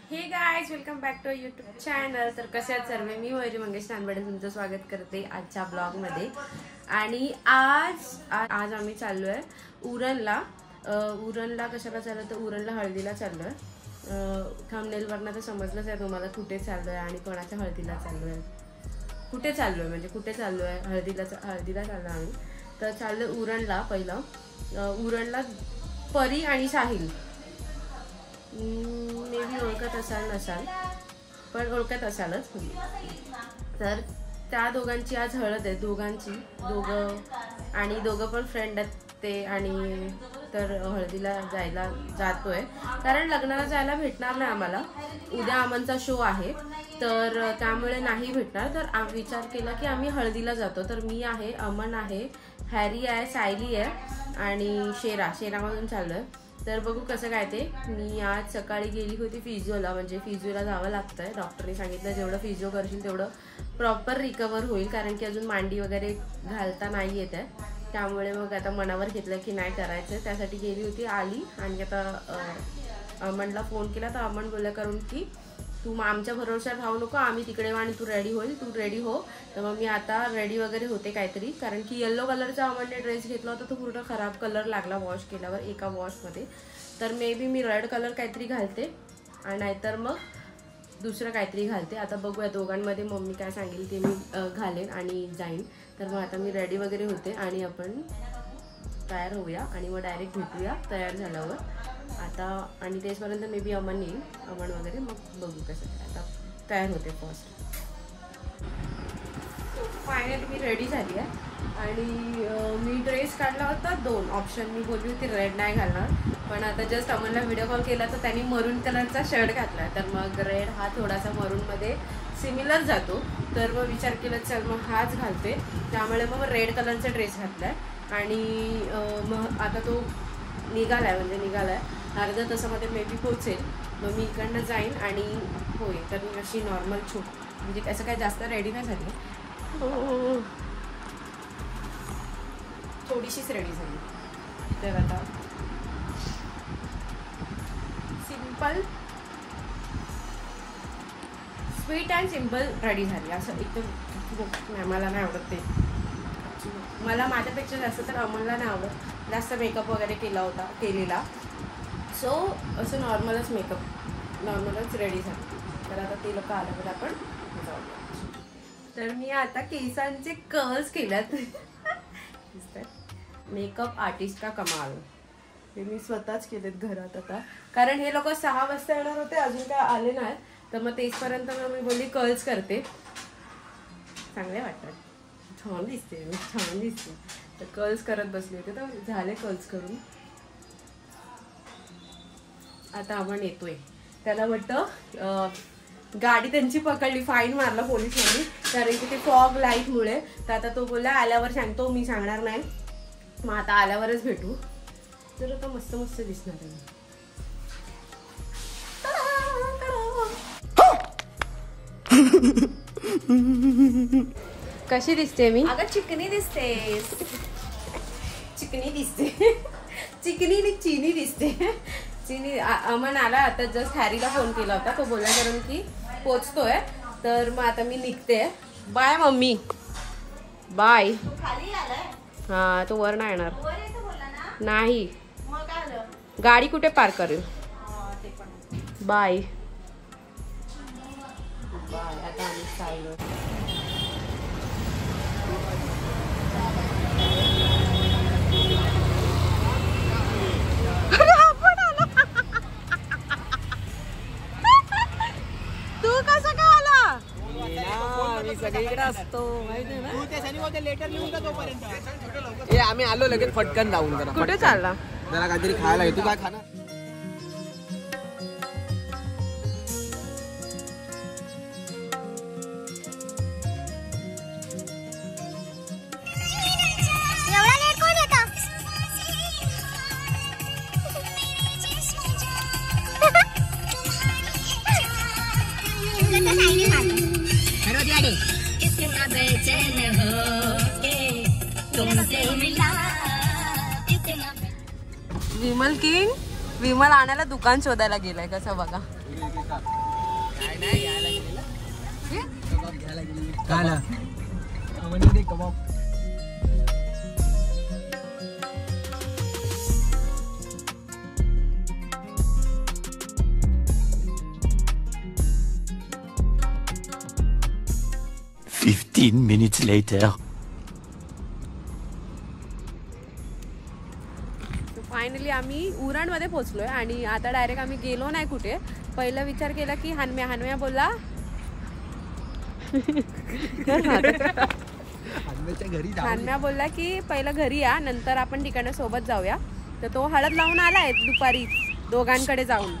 हे guys welcome back to YouTube channel. तर कसे आहात सर्व? मी मयुरी मंगेश नानबडे तुमचं स्वागत करते आजच्या ब्लॉग मध्ये। आणि आज आम्ही चाललोय उरणला। उरणला कशाला चाललोय तर उरणला हळदीला चाललोय। थंबनेल वरनं तर समजलंच आहे तुम्हाला कुठे चाललोय आणि कोणाच्या हळदीला चाललोय। कुठे चाललोय म्हणजे कुठे चाललोय, हळदीला चाललो आम्ही। तर चाललोय उरणला। पहिलं उरणला परी आणि साहिल मे बी ओळखत असाल नसाल, पण ओळखत असालच। तर त्या दोघांची आज हळद आहे, दोघं पण फ्रेंड आहेत ते। आणि तर हळदीला जायला जातोय कारण लग्नाला जायला भेटणार नाही आम्हाला। उद्या अमनचा शो आहे तर त्यामुळे नाही भेटणार। तर विचार केला की आम्ही हळदीला जातो। तर मी आहे, अमन आहे, हॅरी आहे, सायली आहे आणि शेरामधून चाललोय। तर बघू कसं काय ते। मी आज सकाळी गेली होती फिजिओला, म्हणजे फिजिओला जावं लागतंय। डॉक्टरने सांगितलं जेवढं फिजिओ करशील तेवढं प्रॉपर रिकवर होईल, कारण की अजून मांडी वगैरे घालता नाही येत आहे। त्यामुळे मग आता मनावर घेतलं की नाही करायचं, त्यासाठी गेली होती। आली आणि आता अमनला फोन केला तर अमन बोलला करून की तू आमच्या भरोश्यावर राहू नको, आम्ही तिकडे आणि तू रेडी हो। तर मग मी आता रेडी वगैरे होते काहीतरी, कारण की येल्लो कलरचा अमनने ड्रेस घेतला होता तो पूर्ण खराब कलर लागला वॉश केल्यावर एका वॉशमध्ये। तर may be me red colour काहीतरी घालते आणि नाहीतर मग दुसरं काहीतरी घालते। आता बघूया दोघांमध्ये मम्मी काय सांगेल ते मी घालेन आणि जाईन। तर मग आता मी रेडी वगैरे होते आणि आपण तयार होऊया आणि मग डायरेक्ट भेटूया तयार झाल्यावर आता। आणि तेचपर्यंत मे बी अमन येईल, अमन वगैरे, मग बघू कसं काय। आता तयार होते फर्स्ट। फायनली मी रेडी झाली आहे आणि मी ड्रेस काढला होता 2 ऑप्शन। मी बोलली होती रेड नाही घालणार, पण आता जस्ट अमनला व्हिडिओ कॉल केला तर त्यांनी मरून कलरचा शर्ट घातला। तर मग रेड हा थोडासा मरूनमध्ये सिमिलर जातो, तर मग विचार केला चल मग हाच घालते। त्यामुळे मग रेड कलरचा ड्रेस घातला आहे आणि मग आता तो निघालाय अर्ध्या तासामध्ये मे बी पोहोचेल। मग मी इकडनं जाईन आणि होय। तर मी अशी नॉर्मल म्हणजे असं काय जास्त रेडी नाही झाली, थोडीशीच रेडी झाली। तर आता simple sweet and simple ready झाली। असं एकदम मला नाही आवडत ते, मला माझ्यापेक्षा जास्त तर अमनला नाही आवडत जास्त मेकअप वगैरे केलेला। सो असं नॉर्मलच नॉर्मलच रेडी झाली। तर आता ते लोक आल्यावर आपण जाऊया। तर मी आता केसांचे कर्ल्स केल्यात। मेकअप आर्टिस्ट का कमाल, हे मी स्वतःच केलेत घरात आता, कारण हे लोक 6 वाजता येणार होते, अजून काय आले नाहीत। तर मग तेचपर्यंत मी बोलली कर्ल्स करते, चांगले वाटतात, छान दिसते। तर कर्ल्स करत बसले होते, तर झाले कर्ल्स करून। आता आपण येतोय, त्याला वाटतं गाडी त्यांची पकडली, फाईन मारला पोलिसांनी, कारण की ते फॉग लाईटमुळे। तर आता तो बोलला आल्यावर सांगतो, मी सांगणार नाही, मग आता आल्यावरच भेटू। तर आता मस्त दिसणार आहे। कशी दिसते मी? अगं चिकनी दिसते, चिनी दिसते। अमन आला आता, जस्ट हॅरीला फोन केला होता, तो बोलला कारण की पोचतोय। तर मग आता मी निघते, बाय मम्मी, बाय। हा तो वर नाही येणार, नाही गाडी कुठे पार्क करेल, बाय। आता आम्ही चाललो। तू कसं काय आला? मी सगळीकडे असतो माहिती ना, तू त्या शनिवारचं लेटर लिहून जा तोपर्यंत। ए आम्ही आलो लगेच फटकन जाऊन। जरा कुठे चालला? जरा काहीतरी खायला येतो, काय खाणार? विमल आणायला दुकान शोधायला गेलाय कसं बघा. कबाब 15 minutes later. फायनली आम्ही उरणमध्ये पोहोचलोय आणि आता डायरेक्ट आम्ही गेलो नाही कुठे. पहिला विचार केला की हनम्या बोलला हनम्या बोलला की पहिलं घरी या नंतर आपण ठिकाणं सोबत जाऊया. तर तो हळद लावून आलाय दुपारी दोघांकडे जाऊन,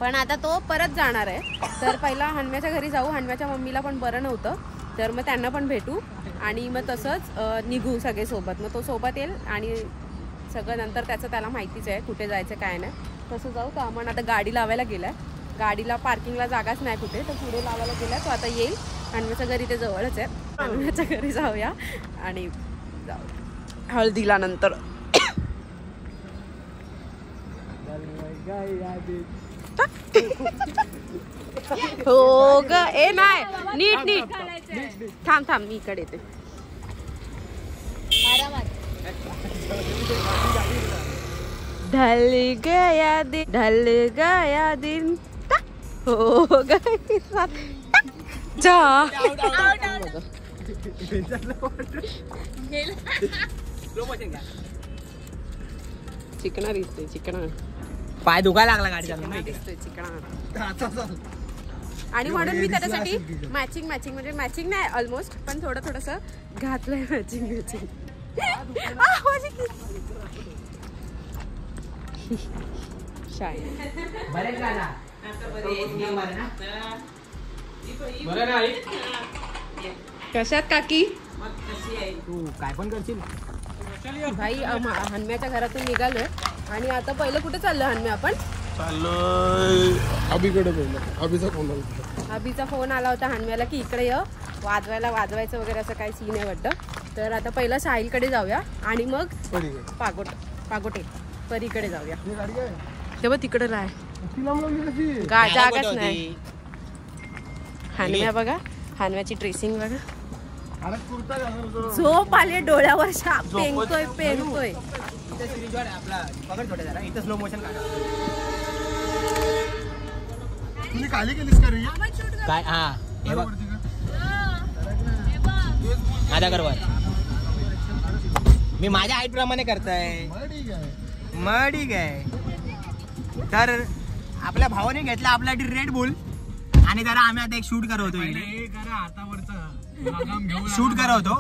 पण आता तो परत जाणार आहे. तर पहिला हनम्याच्या घरी जाऊ. हनम्याच्या मम्मीला पण बरं नव्हतं तर मग त्यांना पण भेटू आणि मग तसंच निघू सगळे सोबत. मग तो सोबत येईल आणि सगळं नंतर त्याचं त्याला माहितीच आहे कुठे जायचं काय नाही. तसं जाऊ का आपण. आता गाडी लावायला गेलाय, गाडीला पार्किंगला जागाच नाही कुठे, तर पुढे लावायला गेलाय. तो आता येईल. हनम्याच्या घरी ते जवळच आहे. हनम्याच्या घरी जाऊया आणि जाऊ हळदीला नंतर. हो ग ए नाही नीट नीट थांब मी इकडे येते. ढल गया दिन हो गई जा. चिकना दिसते चिकना. पाय दुखायला लागला गाडी चालवून दिसतोय चिकना. आणि म्हणून मी त्याच्यासाठी मॅचिंग म्हणजे मॅचिंग नाही ऑलमोस्ट, पण थोडस घातलंय मॅचिंग. कशात काकी तू काय पण करशील भाई. हनम्याच्या घरातून निघालोय आणि आता पहिलं कुठे चाललोय हनम्या आपण. अभिचा फोन आला होता हनम्याला की इकडे ये वाजवायचं वगैरे असं काही सीन आहे वाटतं. तर आता पहिलं साहिलकडे जाऊया आणि मग पागोटे परीकडे जाऊया. तेव्हा तिकडे राह जागाच नाही. हनम्या बघा, हनम्याची ड्रेसिंग बघा. झोप आले डोळ्यावर पेंगतोय. काय हा माझ्या घरवर मी माझ्या हाईट प्रमाणे करताय. मग ठीक आहे. तर आपल्या भावाने घेतला आपला रेड बुल आणि जरा आम्ही आता एक शूट करत होतो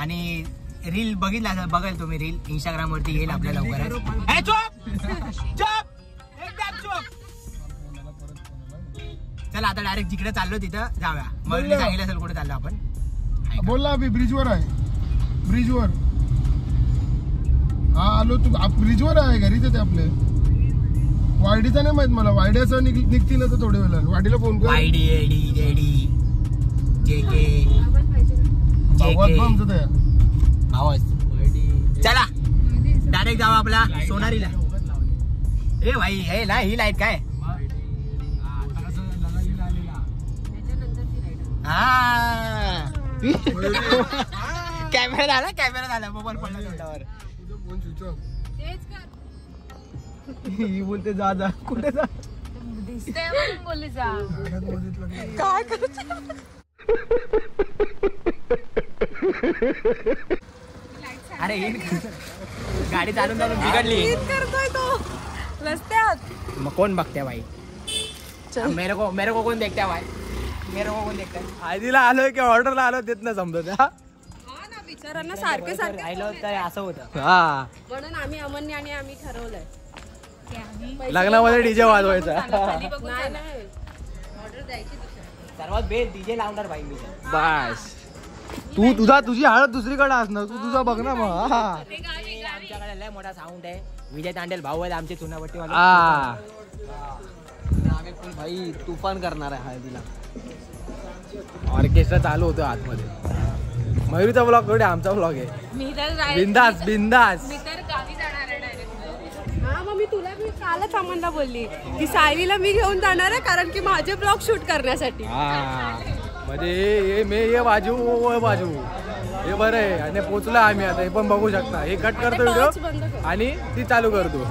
आणि रील बघाल तुम्ही. रील इंस्टाग्राम वरती येईल आपल्या लवकरच. चला आता डायरेक्ट जिकडे चाललो तिथं जाऊया. मग सांगितलं असेल कुठे चाललो आपण. बोलला अभि ब्रिजवर आहे. ब्रिजवर हा आलो. तू ब्रिजवर आहे घरीच ते आपले. वायडीचा नाही माहित मला. वायड्याचं निघतील ना तर थोड्या वेळा. वाडीला फोन कर. चला डायरेक्ट जाऊ आपला सोनारीला. ए भाई हे ना ही लाईट काय. हा कॅमेरा झाला मोबाईल पडला तोंडावर. ही बोलते जा कुठे जा बोलले जा काय करत. अरे गाडी चालून बिघडली करतोय तो रस्त्यात. मग कोण बघते भाई. मेरे को कोण देखते भाई. मेरे को कोण देखते. आधीला आलोय की ऑर्डरला आलो देत ना समजत. बिचारांना सारखे राहिलं तर असं होतं. हा म्हणून आम्ही अमन्य आणि आम्ही ठरवलंय लग्नामध्ये डीजे वाजवायचा. नाही ऑर्डर द्यायची. सर्वात बेस्ट डीजे लावणार भाई मी. बस तुझी हळद दुसरीकडे असणार. तू तुझा बघ ना. मग आमच्याकडे लय मोठा साऊंड आहे. विजय तांडेल भाऊ आहेत आमचे चुनावटी वाले. भाई तुफान करणार आहे हळदीला. ऑर्केस्ट्रा चालू होतो आतमध्ये. मयुरीचा ब्लॉग थोडे आमचा ब्लॉग आहे. मी तर बिंदास मी तर गावी जाणार आहे डायरेक्ट. हा मग मी तुला कालच अमनला बोलली की सायलीला मी घेऊन जाणार आहे कारण की माझे ब्लॉग शूट करण्यासाठी. म्हणजे हे बाजू हे बरं आहे आणि पोचलो आम्ही आता. हे पण बघू शकता. हे कट करतो व्हिडिओ आणि ती चालू करतो.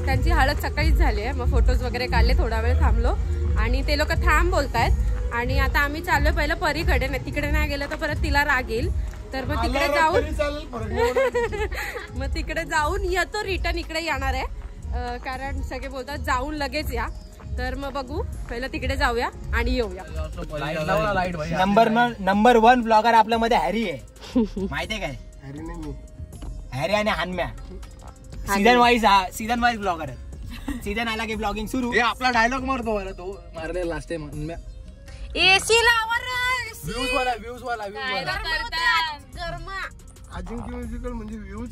त्यांची हळद सकाळीच झाली आहे. मग फोटोज वगैरे काढले, थोडा वेळ थांबलो आणि ते लोक थांब बोलतायत. आणि आता आम्ही चाललोय पहिलं परीकडे. नाही तिकडे नाही गेलं तर परत तिला राग येईल. तर मग तिकडे जाऊन मग तिकडे जाऊन येतो, रिटर्न इकडे येणार आहे कारण सगळे बोलतात जाऊन लगेच या. तर मग बघू, पहिलं तिकडे जाऊया आणि येऊया. नंबर 1 ब्लॉगर आपल्या मध्ये हॅरी आहे. माहितीये काय? हॅरी आणि हानम्या सीझन वाईज ब्लॉगर आहे. सीझन आला की ब्लॉगिंग सुरू. हे आपला डायलॉग मारतो बरं, तो मारले लास्ट टाइम. एसी लावर व्ह्यूज वाला अजिंक्य म्युझिकल म्हणजे व्ह्यूज.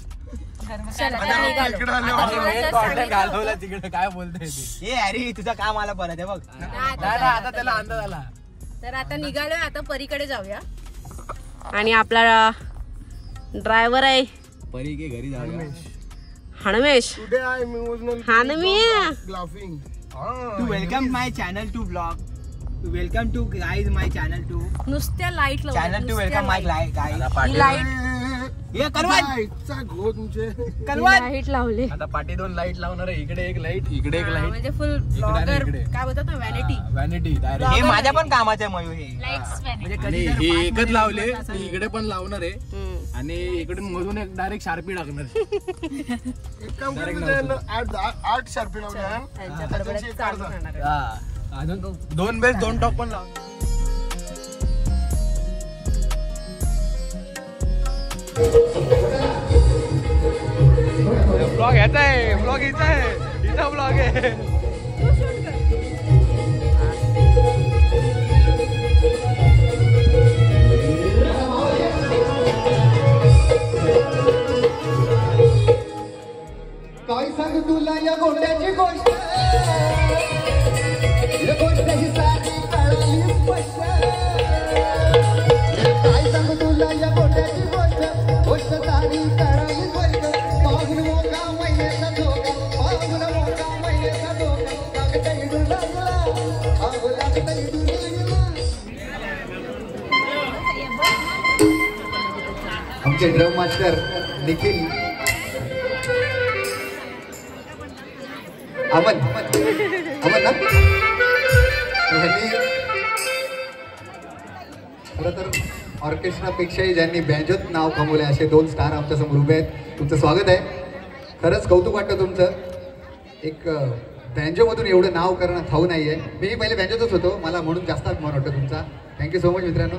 घालवला तिकडे. काय बोलते हे हॅरी, तुझं काम आला परत आहे बघ. आता त्याला अंदाज आला. तर आता निघालोय, आता परीकडे जाऊया. आणि आपला ड्रायव्हर आहे परी के घरी जाऊया. हणमेश. Today I am emotional laughing. To welcome my channel to blog. To welcome to guys my channel to. नुसत्या light channel to welcome my guys. हे लाईट लावली. आता पाठी 2 लाईट लावणार आहे. इकडे एक लाईट, इकडे एक लाईट. म्हणजे फुल ब्लॉगर काय बोलतात ना, व्हॅनिटी. हे माझ्या पण कामाचं आहे मयूर. हे म्हणजे हे एकच लावले, इकडे पण लावणार आहे आणि इकडून मधून एक डायरेक्ट शार्पी टाकणार. एक काम करायचं, 8 शार्पी लावल्या. अजून 2 बेस 2 टॉप पण लाव. ब्लॉग याचा आहे, ब्लॉग याचा आहे, इथं ब्लॉग आहे. काय सांग तुला या गोट्याची गोष्ट, या गोष्टही सारी कळाली स्पष्ट. काय सांग तुला या गोट्याची गोष्ट, गोष्ट सारी कळाली स्पष्ट. पाहून मोका महिन्याचा धोका, पाहून मोका महिन्याचा धोका. लागता इडू लागला, अहो लागता इडू लागला. आमचे ड्रम मास्टर निखिल अमन खरं तर ऑर्केस्ट्रापेक्षाही ज्यांनी बँजोत नाव कमवले असे 2 स्टार आमच्या समोर उभे आहेत. तुमचं स्वागत आहे. खरंच कौतुक वाटतं तुमचं. एक बँजोमधून एवढं नाव करणं ठाऊ नाही आहे. मी पहिले बँजोतच होतो, मला म्हणून जास्त अभिमान वाटतो तुमचा. थँक्यू सो मच मित्रांनो.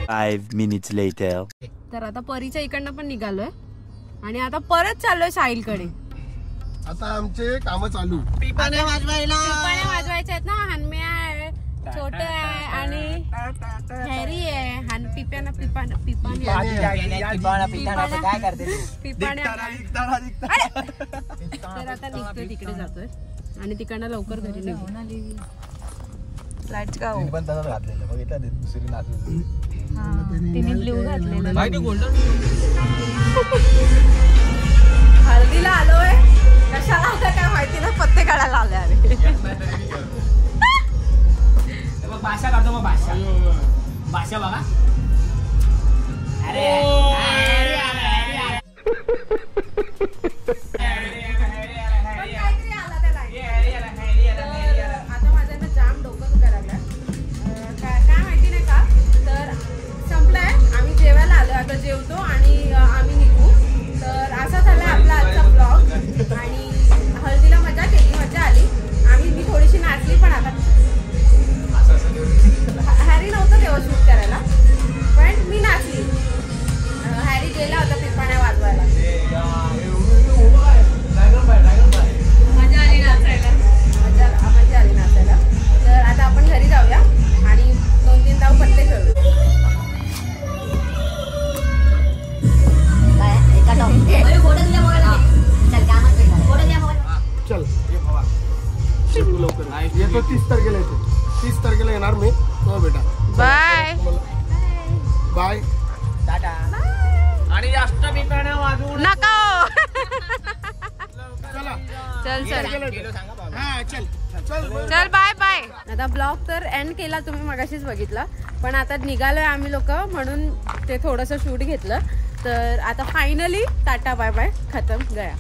Five minutes later. तर आता परीच्या इकडनं पण निघालोय आणि आता परत चाललोय साहिलकडे. आता आमचे काम चालू. पिपाने वाजवायला. पिपाण्या वाजवायचे आहेत ना. हनम्या आहे, छोटे आहे आणि हॅरी आहे. पिपाण्या काय करते तर आता निघतोय तिकडे जातोय आणि तिकडनं लवकर घरी निघू. लाईट का पण तसंच घातलेलं बघितलं दुसरी नाचू. तिने ब्ल्यू घातलेलं. माहिती गोल्डन हळदीला आलोय. कशाला आलं काय माहिती ना. पत्ते काढायला आले. अरे भाषा काढतो मग. भाषा बघा. अरे आता माझ्या ना जाम डोकं दुखायला लागलं. काय माहिती नाही का. तर संपलंय. आम्ही जेवायला आलो. आता जेवतो आणि आम्ही निघू. तर असा झालाय आपला आजचा ब्लॉग. आणि हळदीला मजा केली, मजा आली. मी थोडीशी नाचली पण. आता हॅरी नव्हतं तेव्हा शूट करायला पण मी नाचली. हॅरी गेला होता पिपाण्या वाजवायला. मजा आली नाचायला. मजा आली नाचायला. तर आता आपण घरी जाऊया आणि 2-3 धाव पत्ते खेळू. चल लवकर येतो. 30 तारखेला येतो. 30 तारखेला येणार मी. हो बेटा. Bye bye. टाटा. आणि जास्त पिपाण्या वाजवू नका. चला. चल हा चल. चल बाय बाय. आता ब्लॉग तर एंड केला तुम्ही मगाशीच बघितला. पण आता निघालोय आम्ही लोक म्हणून ते थोडंसं शूट घेतलं. तर आता फायनली टाटा बाय बाय खतम गया.